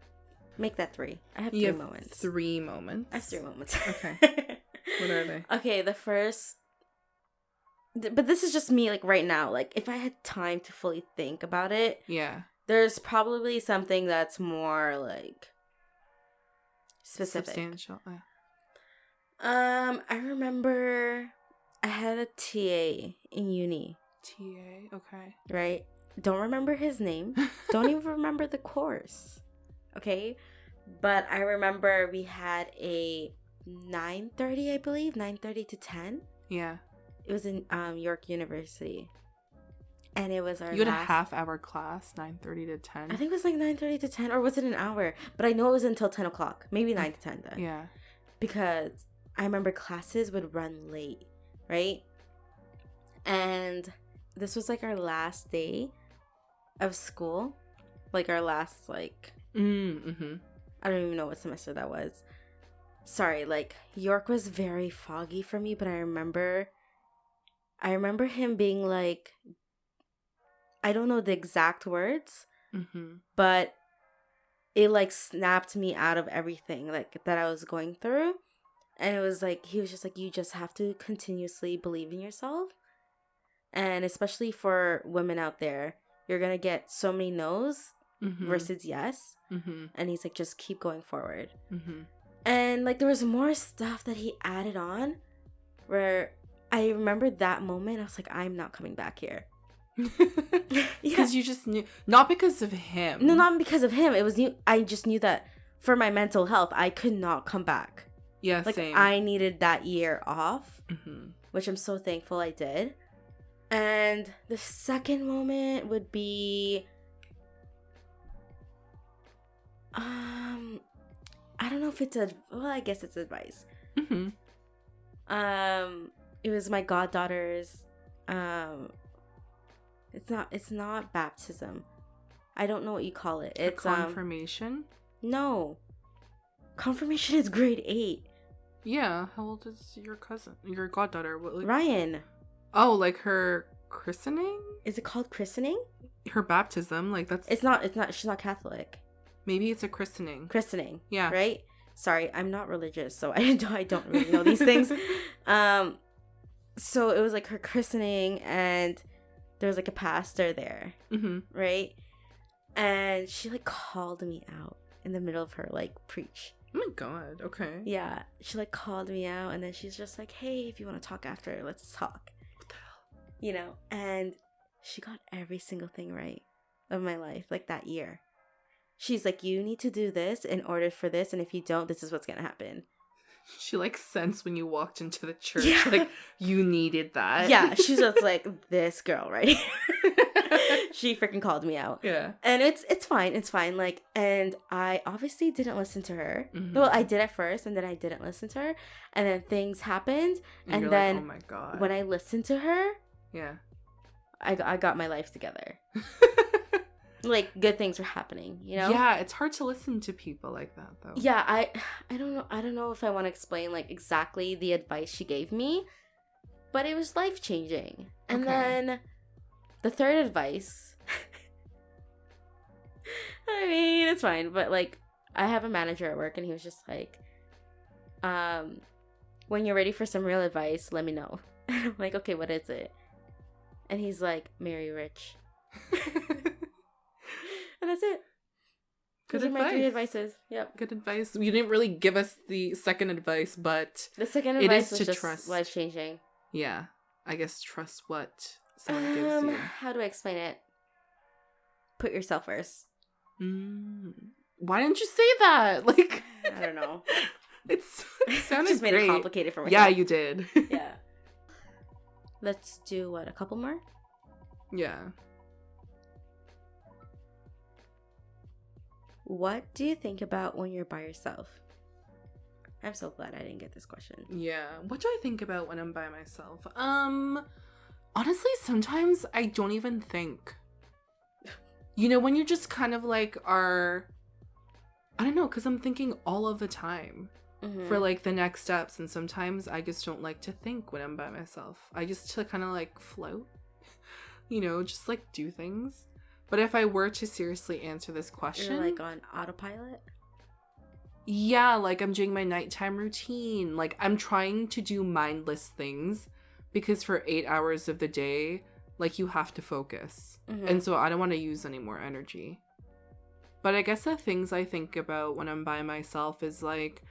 Make that 3. I have You 3 have moments. 3 moments? I have 3 moments. Okay. What are they? Okay, the first... But this is just me, like, right now. Like, if I had time to fully think about it... Yeah. There's probably something that's more, like... specific. Substantial. I remember I had a TA in uni. TA, okay. Right? Don't remember his name. Don't even remember the course. Okay? But I remember we had a 9:30, I believe. 9:30 to 10. Yeah. It was in York University. And it was our You had a half-hour class, 9:30 to 10? I think it was like 9:30 to 10. Or was it an hour? But I know it was until 10 o'clock. Maybe 9 to 10 then. Yeah. Because I remember classes would run late. Right? And this was like our last day of school. Like our last, like... Mm-hmm. I don't even know what semester that was. Sorry, like, York was very foggy for me, but I remember him being like, I don't know the exact words, but it, like, snapped me out of everything, like, that I was going through. And it was like, he was just like, you just have to continuously believe in yourself. And especially for women out there, you're gonna get so many no's versus yes. And he's like, just keep going forward. And, like, there was more stuff that he added on where I remember that moment. I was like, I'm not coming back here. Because you just knew, not because of him. No, not because of him. It was new. I just knew that for my mental health, I could not come back. Yeah, like, same. I needed that year off, which I'm so thankful I did. And the second moment would be, I don't know if it's I guess it's advice. It was my goddaughter's, it's not baptism. I don't know what you call it. It's confirmation? No. Confirmation is grade 8. Yeah, how old is your cousin? Your goddaughter? What, like... Ryan. Oh, like her christening? Is it called christening? Her baptism, like that's... It's not, she's not Catholic. Maybe it's a christening. Christening. Yeah. Right? Sorry, I'm not religious, so I don't really know these things. So it was like her christening, and there was like a pastor there. Right? And she, like, called me out in the middle of her, like, preach. Oh my god, okay. Yeah, she, like, called me out, and then she's just like, hey, if you want to talk after, let's talk. What the hell? You know, and she got every single thing right of my life, like, that year. She's like, you need to do this in order for this, and if you don't, this is what's gonna happen. She like sensed when you walked into the church, Yeah. like you needed that. Yeah, she's just like, this girl right here. She freaking called me out. Yeah. And it's fine. Like, and I obviously didn't listen to her. Mhm. Well, I did at first, and then I didn't listen to her, and then things happened, and you're then like, oh my God. when I listened to her, Yeah. I got my life together. Like, good things were happening, you know? Yeah, it's hard to listen to people like that though. Yeah, I don't know if I want to explain like exactly the advice she gave me, but it was life-changing. And Okay. then the third advice, I mean, it's fine, but like, I have a manager at work, and he was just like, when you're ready for some real advice, let me know. And I'm like, okay, what is it? And he's like, marry rich. And that's it. Good Those are my 3 advice. advices. Yep. Good advice. You didn't really give us the second advice, but The second it advice is was to just trust. life-changing. Yeah, I guess trust what someone gives you. How do I explain it? Put yourself first. Why didn't you say that? Like, I don't know. it sounded Just made great. it complicated for myself. Yeah, you did. Yeah. Let's do a couple more? Yeah. What do you think about when you're by yourself? I'm so glad I didn't get this question. Yeah. What do I think about when I'm by myself? Honestly, sometimes I don't even think. You know, when you just kind of like are, I don't know, because I'm thinking all of the time for like the next steps, and sometimes I just don't like to think when I'm by myself. I just to kind of like float, you know, just like do things. But if I were to seriously answer this question, You're like on autopilot? yeah, like I'm doing my nighttime routine. Like I'm trying to do mindless things because for 8 hours of the day, like you have to focus. And so I don't want to use any more energy. But I guess the things I think about when I'm by myself is like,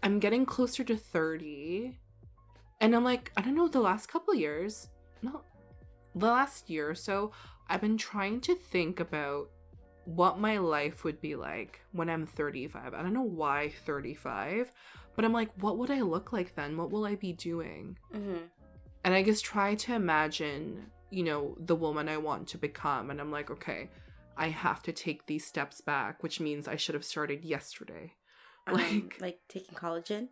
I'm getting closer to 30. And I'm like, I don't know, the last couple of years, no, the last year or so, I've been trying to think about what my life would be like when I'm 35. I don't know why 35, but I'm like, what would I look like then? What will I be doing? And I just try to imagine, you know, the woman I want to become. And I'm like, okay, I have to take these steps back, which means I should have started yesterday. Like taking collagen?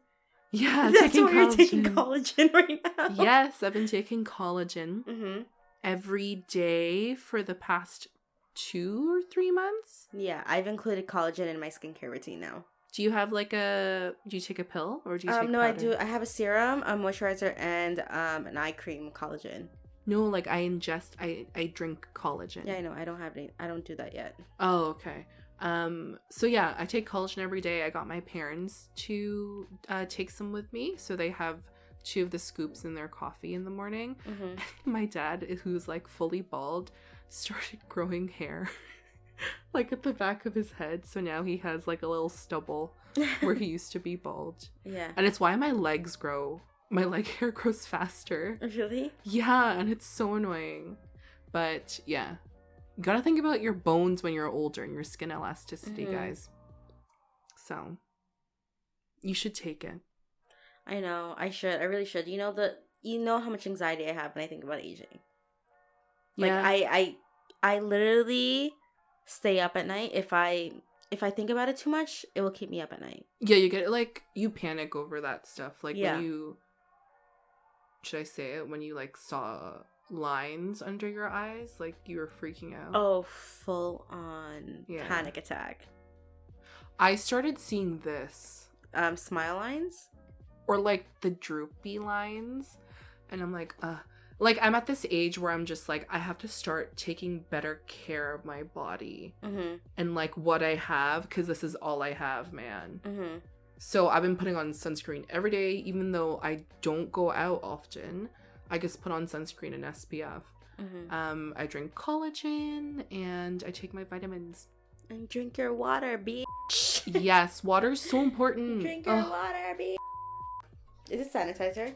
Yeah, That's taking why you're taking collagen. collagen right now. Yes, I've been taking collagen every day for the past 2 or 3 months. Yeah, I've included collagen in my skincare routine now. Do you have like do you take a pill or do you take No, powder? I do. I have a serum, a moisturizer, and an eye cream collagen. No, like I drink collagen. Yeah, I know. I don't do that yet. Oh, okay. So yeah, I take collagen every day. I got my parents to take some with me, so they have 2 of the scoops in their coffee in the morning. My dad, who's like fully bald, started growing hair like at the back of his head, so now he has like a little stubble where he used to be bald. Yeah. And it's why my legs grow. My leg hair grows faster. Really? Yeah, and it's so annoying. But yeah, you gotta think about your bones when you're older and your skin elasticity, guys. So you should take it. I know. I should. I really should. You know how much anxiety I have when I think about aging. Like Yeah. I literally stay up at night. If I think about it too much, it will keep me up at night. Yeah, you get like you panic over that stuff. Like Yeah. when you, should I say it, when you like saw lines under your eyes, like you were freaking out. Oh, full on panic attack. I started seeing this. Smile lines? Or like the droopy lines. And I'm like I'm at this age where I'm just like, I have to start taking better care of my body and like what I have, because this is all I have, man. So I've been putting on sunscreen every day, even though I don't go out often. I just put on sunscreen and SPF. I drink collagen and I take my vitamins. And drink your water, bitch. Yes, water is so important. Drink your water, bitch. Is it sanitizer?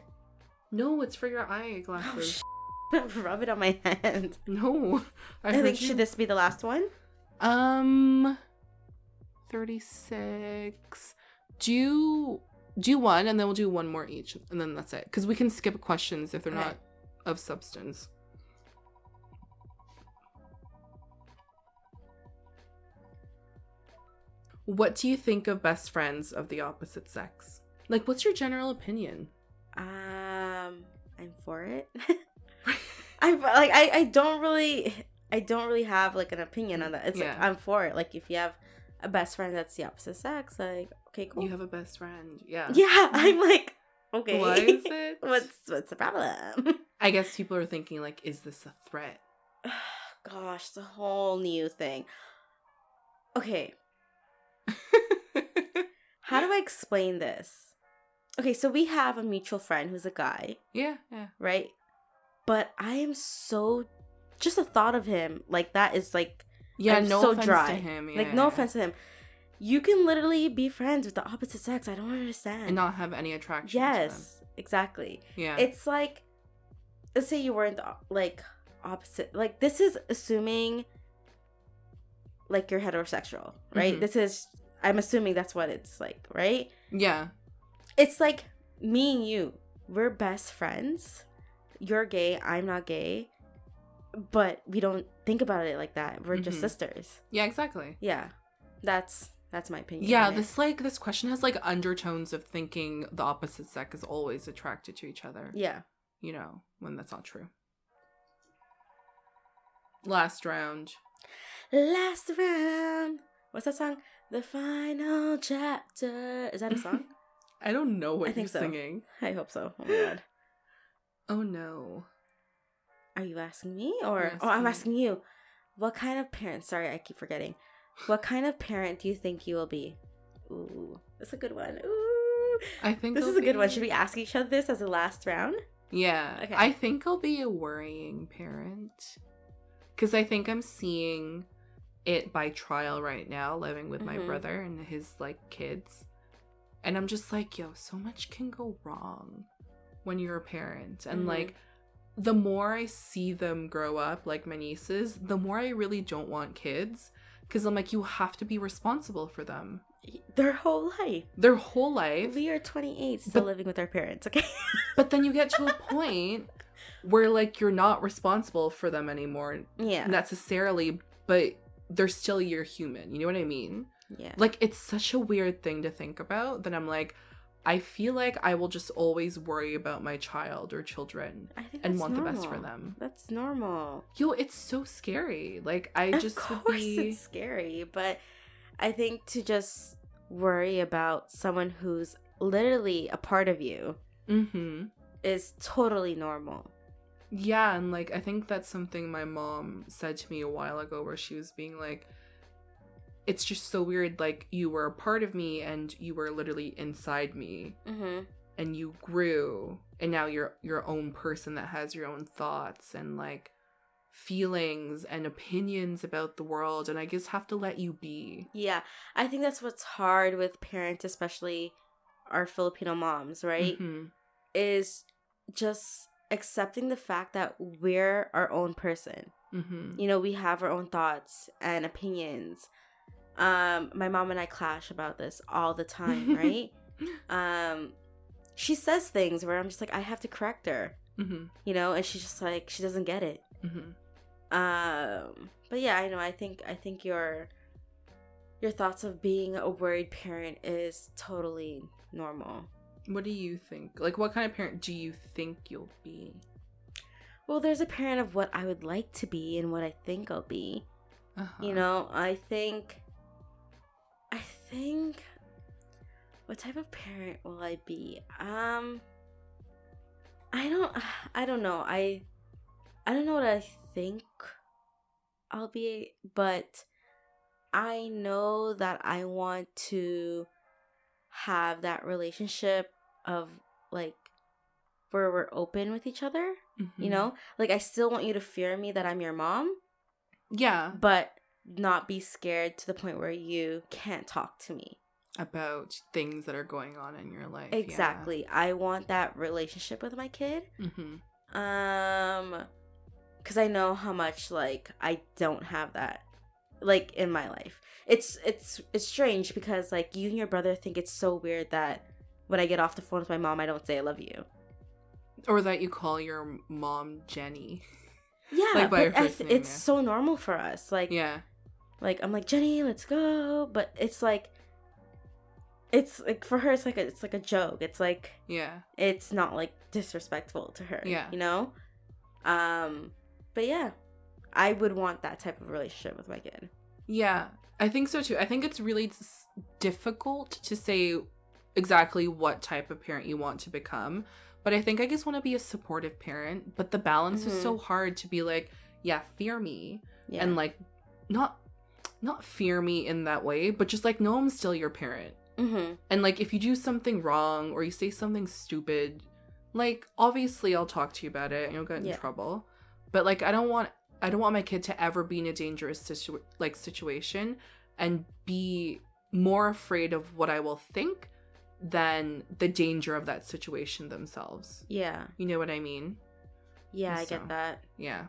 No, it's for your eyeglasses. Rub it on my hand. No. I think, should this be the last one? 36. Do one, and then we'll do one more each, and then that's it. Because we can skip questions if they're Okay. not of substance. What do you think of best friends of the opposite sex? Like, what's your general opinion? I'm for it. I'm like I don't really have like an opinion on that. It's like I'm for it. Like if you have a best friend that's the opposite sex, like okay, cool. You have a best friend. Yeah. Yeah, I'm like okay. Why is it? What's the problem? I guess people are thinking like, is this a threat? Gosh, it's a whole new thing. Okay. How do I explain this? Okay, so we have a mutual friend who's a guy. Yeah. Right? But I am so just the thought of him like that is like I'm no so offense dry. to him. Yeah, like no offense to him. You can literally be friends with the opposite sex. I don't understand. And not have any attraction to them. Yes, exactly. Yeah. It's like, let's say you weren't like opposite. Like this is assuming like you're heterosexual, right? Mhm. I'm assuming that's what it's like, right? Yeah. It's like me and you. We're best friends. You're gay. I'm not gay. But we don't think about it like that. We're just sisters. Yeah, exactly. Yeah. That's my opinion. Yeah, this question has like undertones of thinking the opposite sex is always attracted to each other. Yeah. You know, when that's not true. Last round. What's that song? The final chapter. Is that a song? I don't know what I think you're so. singing. I hope so. Oh my god. Oh no. Are you asking me or I'm I'm asking you? What kind of parent? Sorry, I keep forgetting. What kind of parent do you think you will be? Ooh, that's a good one. Ooh, I think this is a good one. Should we ask each other this as the last round? Yeah. Okay. I think I'll be a worrying parent. Because I think I'm seeing it by trial right now, living with my brother and his like kids. And I'm just like, yo, so much can go wrong when you're a parent. And like, the more I see them grow up, like my nieces, the more I really don't want kids. Because I'm like, you have to be responsible for them. Their whole life. We are 28, still living with our parents, okay? But then you get to a point where like you're not responsible for them anymore. Yeah. Necessarily, but they're still your human. You know what I mean? Yeah. Like, it's such a weird thing to think about that I'm like, I feel like I will just always worry about my child or children and want the best for them. That's normal. Yo, it's so scary. Like, I of just course would be... it's scary, but I think to just worry about someone who's literally a part of you is totally normal. Yeah, and like, I think that's something my mom said to me a while ago where she was being like, it's just so weird, like, you were a part of me and you were literally inside me and you grew and now you're your own person that has your own thoughts and like feelings and opinions about the world, and I just have to let you be. Yeah, I think that's what's hard with parents, especially our Filipino moms, right? Is just accepting the fact that we're our own person. You know, we have our own thoughts and opinions. My mom and I clash about this all the time, right? She says things where I'm just like, I have to correct her, you know, and she's just like, she doesn't get it. But yeah, I know. I think your thoughts of being a worried parent is totally normal. What do you think? Like, what kind of parent do you think you'll be? Well, there's a parent of what I would like to be and what I think I'll be. You know, I think what type of parent will I be? I don't know. I don't know what I think I'll be, but I know that I want to have that relationship of like where we're open with each other, you know? Like, I still want you to fear me that I'm your mom. Yeah. But not be scared to the point where you can't talk to me about things that are going on in your life. Exactly. Yeah. I want that relationship with my kid. Because I know how much, like, I don't have that like in my life. It's strange because like you and your brother think it's so weird that when I get off the phone with my mom, I don't say I love you. Or that you call your mom Jenny. Yeah, like by her but first name, it's so normal for us. Like, yeah. Like, I'm like, Jenny, let's go. But it's like for her, it's like a joke. It's like, yeah, it's not like disrespectful to her. Yeah. You know? But yeah, I would want that type of relationship with my kid. Yeah, I think so too. I think it's really difficult to say exactly what type of parent you want to become. But I think I just want to be a supportive parent. But the balance is so hard to be like, yeah, fear me. Yeah. And like, not fear me in that way, but just like, no, I'm still your parent. Mm-hmm. And like, if you do something wrong or you say something stupid, like, obviously I'll talk to you about it and you'll get in trouble. But like, I don't want my kid to ever be in a dangerous situation and be more afraid of what I will think than the danger of that situation themselves. Yeah. You know what I mean? Yeah, I get that. Yeah.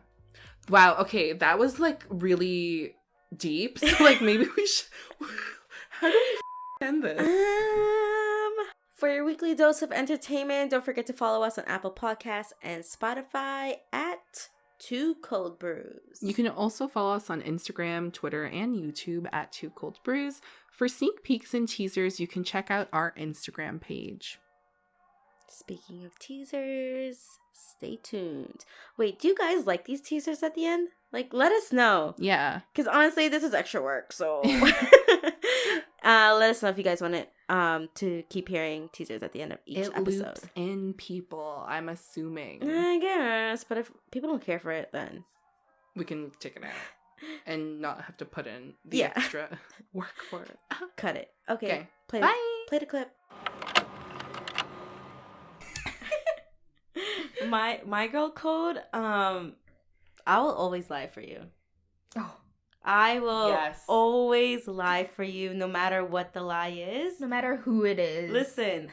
Wow, okay, that was like really deep. So like maybe we should how do we end this? For your weekly dose of entertainment, don't forget to follow us on Apple Podcasts and Spotify at Two Cold Brews. You can also follow us on Instagram, Twitter, and YouTube at Two Cold Brews. For sneak peeks and teasers, you can check out our Instagram page. Speaking of teasers, stay tuned. Wait, do you guys like these teasers at the end? Like, let us know. Yeah. Because honestly, this is extra work, so let us know if you guys want it to keep hearing teasers at the end of each episode. It loops in people, I'm assuming. I guess, but if people don't care for it, then we can take it out and not have to put in the extra work for it. Cut it. Okay. Bye. Play the clip. My girl code, I will always lie for you. Oh. I will always lie for you no matter what the lie is. No matter who it is. Listen,